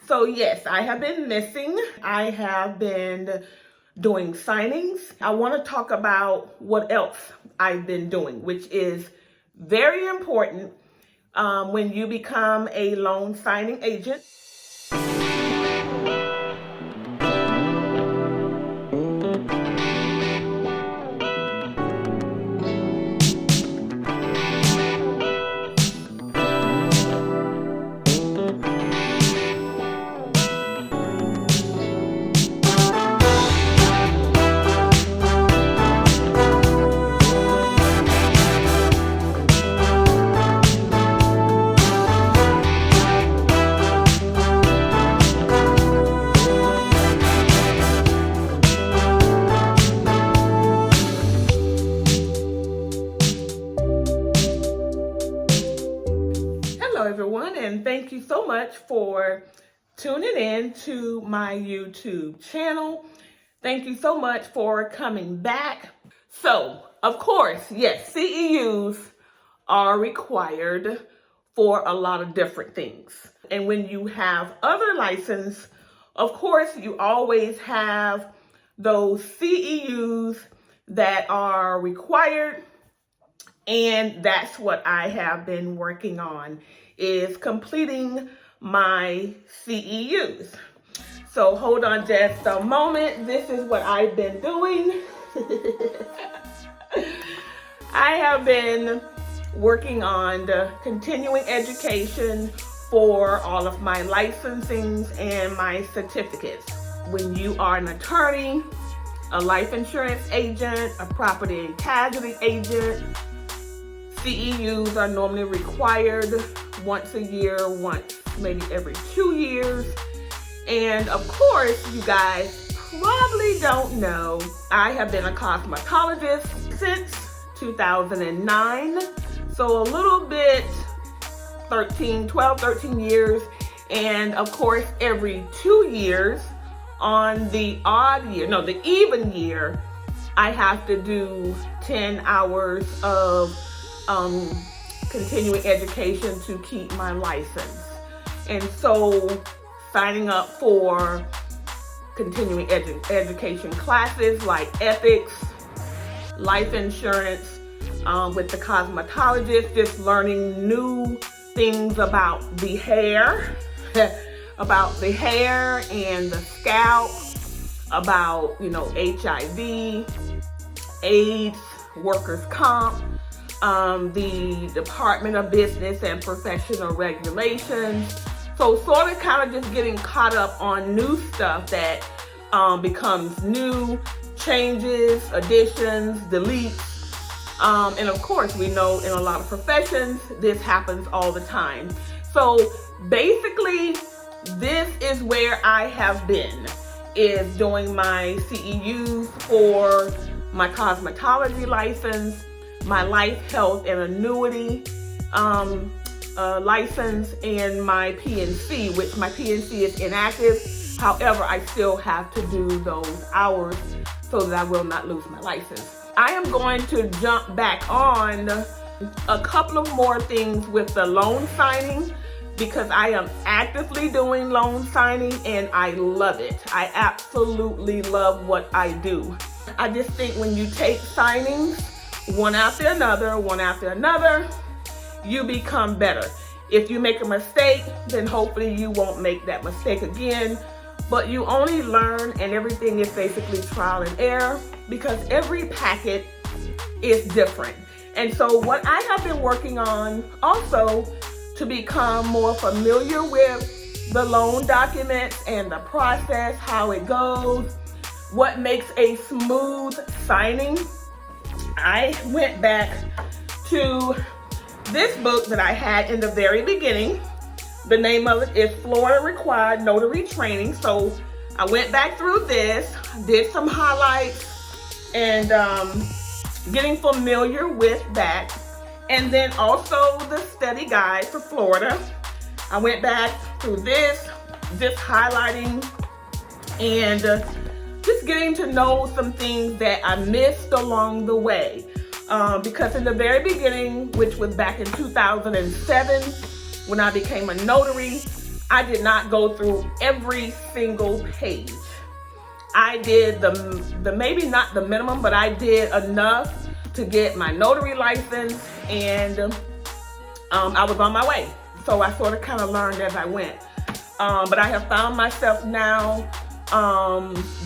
So yes, I have been missing. I have been doing signings. I want to talk about what else I've been doing, which is very important when you become a loan signing agent. Hello everyone, and thank you so much for tuning in to my YouTube channel. Thank you so much for coming back. So, of course, yes, CEU'S are required for a lot of different things. And when you have other licenses, of course, you always have those CEU'S that are required. And that's what I have been working on, is completing my CEU'S. So hold on just a moment. This is what I've been doing. I have been working on the continuing education for all of my licensings and my certificates. When you are an attorney, a life insurance agent, a property and casualty agent, CEU'S are normally required once a year, once maybe every 2 years. And of course, you guys probably don't know, I have been a cosmetologist since 2009. So a little bit, 12, 13 years. And of course, every 2 years on the odd year, no, the even year, I have to do 10 hours of continuing education to keep my license. And so signing up for continuing education classes like ethics, life insurance, with the cosmetologist, just learning new things about the hair, about the hair and the scalp, about, HIV, AIDS, workers' comp, the Department of Business and Professional Regulations. So sort of kind of just getting caught up on new stuff that becomes new, changes, additions, deletes. And of course, we know in a lot of professions, this happens all the time. So basically, this is where I have been, is doing my CEU'S for my cosmetology license, my life, health, and annuity license, and my PNC, which my PNC is inactive. However, I still have to do those hours so that I will not lose my license. I am going to jump back on a couple of more things with the loan signing, because I am actively doing loan signing and I love it. I absolutely love what I do. I just think when you take signings one after another, you become better. If you make a mistake, then hopefully you won't make that mistake again. But you only learn, and everything is basically trial and error, because every packet is different. And so what I have been working on also to become more familiar with the loan documents and the process, how it goes, what makes a smooth signing, I went back to this book that I had in the very beginning. The name of it is Florida Required Notary Training. So I went back through this, did some highlights, and getting familiar with that. And then also the study guide for Florida. I went back through this, just highlighting and just getting to know some things that I missed along the way. Because in the very beginning, which was back in 2007, when I became a notary, I did not go through every single page. I did the maybe not the minimum, but I did enough to get my notary license, and I was on my way. So I sort of kind of learned as I went. But I have found myself now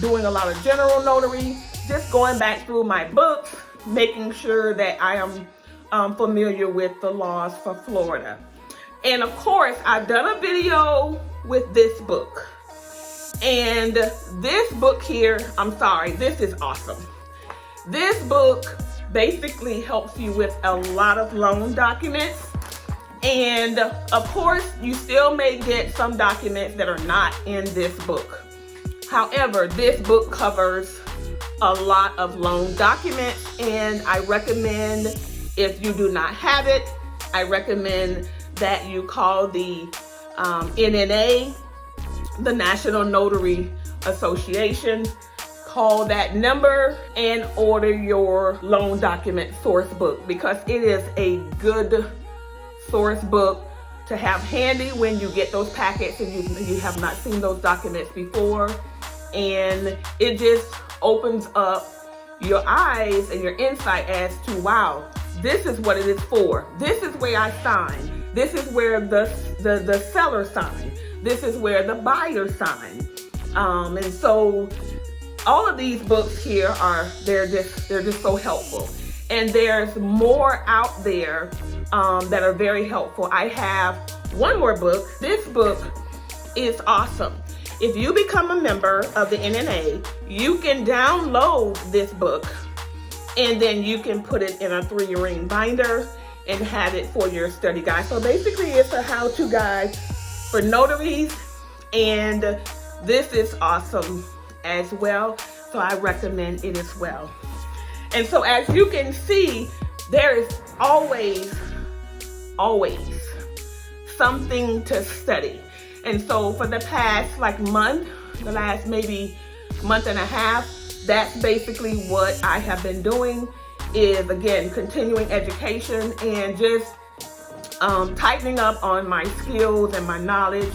doing a lot of general notary, just going back through my books, making sure that I am familiar with the laws for Florida. And of course, I've done a video with this book. And this book here, I'm sorry, this is awesome. This book basically helps you with a lot of loan documents. And of course, you still may get some documents that are not in this book. However, this book covers a lot of loan documents, and I recommend, if you do not have it, I recommend that you call the NNA, the National Notary Association. Call that number and order your loan document source book, because it is a good source book to have handy when you get those packets and you have not seen those documents before. And it just opens up your eyes and your insight as to, wow, this is what it is for. This is where I sign. This is where the seller sign. This is where the buyer sign. And so all of these books here they're just so helpful. And there's more out there that are very helpful. I have one more book. This book is awesome. If you become a member of the NNA, you can download this book, and then you can put it in a 3-ring binder and have it for your study guide. So basically, it's a how-to guide for notaries, and this is awesome as well. So I recommend it as well. And so as you can see, there is always something to study. And so for the past the last maybe month and a half, that's basically what I have been doing, is again, continuing education and just tightening up on my skills and my knowledge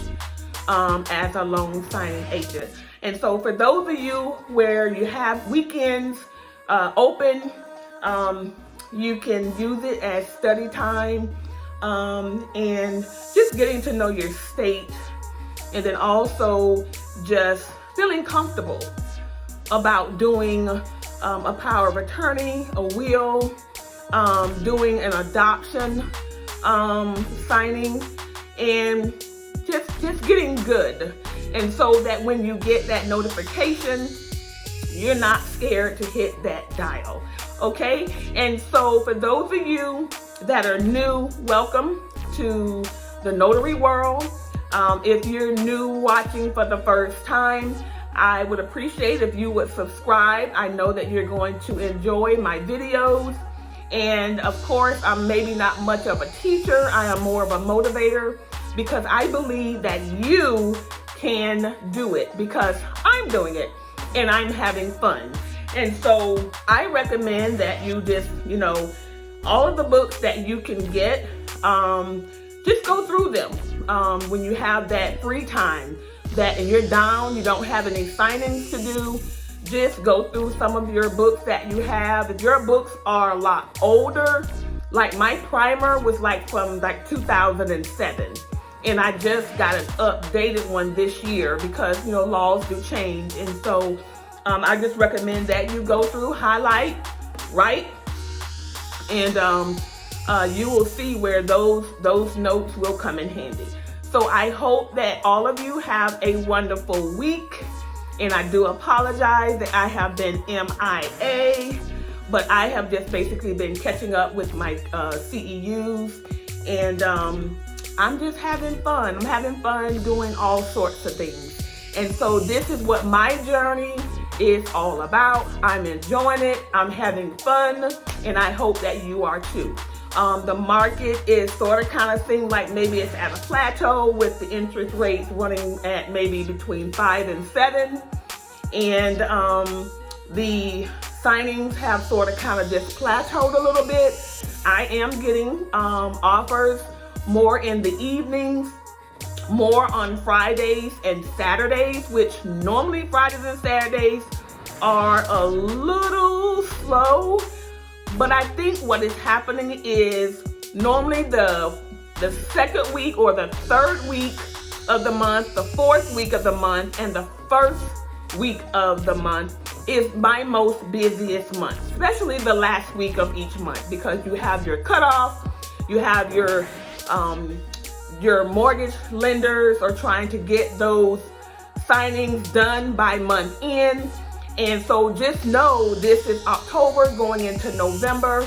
as a loan signing agent. And so for those of you where you have weekends open, you can use it as study time, and just getting to know your state, and then also just feeling comfortable about doing a power of attorney, a will, doing an adoption signing, and just getting good. And so that when you get that notification, you're not scared to hit that dial, okay? And so for those of you that are new, welcome to the notary world. If you're new watching for the first time, I would appreciate if you would subscribe. I know that you're going to enjoy my videos. And of course, I'm maybe not much of a teacher. I am more of a motivator, because I believe that you can do it, because I'm doing it and I'm having fun. And so I recommend that you just, all of the books that you can get, just go through them when you have that free time, and you're down, you don't have any signings to do. Just go through some of your books that you have. If your books are a lot older, like my primer was from 2007. And I just got an updated one this year, because, laws do change. And so I just recommend that you go through, highlight, write, and you will see where those notes will come in handy. So I hope that all of you have a wonderful week. And I do apologize that I have been MIA, but I have just basically been catching up with my CEU'S, and I'm just having fun. I'm having fun doing all sorts of things. And so this is what my journey is all about. I'm enjoying it. I'm having fun, and I hope that you are too. The market is sort of kind of seems like maybe it's at a plateau, with the interest rates running at maybe between 5 and 7. And the signings have sort of kind of just plateaued a little bit. I am getting offers more in the evenings, more on Fridays and Saturdays, which normally Fridays and Saturdays are a little slow. But I think what is happening is normally the second week or the third week of the month, the fourth week of the month, and the first week of the month is my most busiest month, especially the last week of each month, because you have your cutoff, you have your mortgage lenders are trying to get those signings done by month end. And so just know this is October going into November.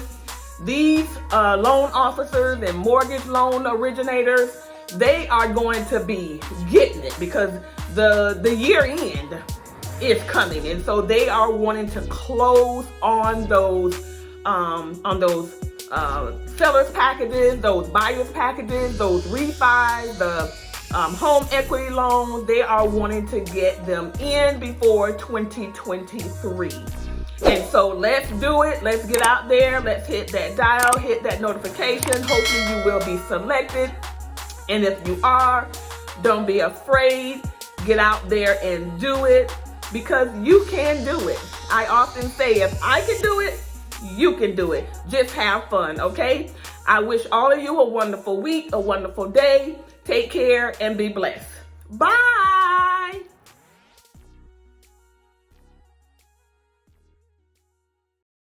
These loan officers and mortgage loan originators, they are going to be getting it because the year end is coming, and so they are wanting to close on those sellers packages, those buyers packages, those refis, the home equity loans. They are wanting to get them in before 2023. And so let's do it. Let's get out there. Let's hit that dial, hit that notification. Hopefully you will be selected. And if you are, don't be afraid. Get out there and do it, because you can do it. I often say, if I can do it, you can do it. Just have fun, okay? I wish all of you a wonderful week, a wonderful day. Take care and be blessed. Bye.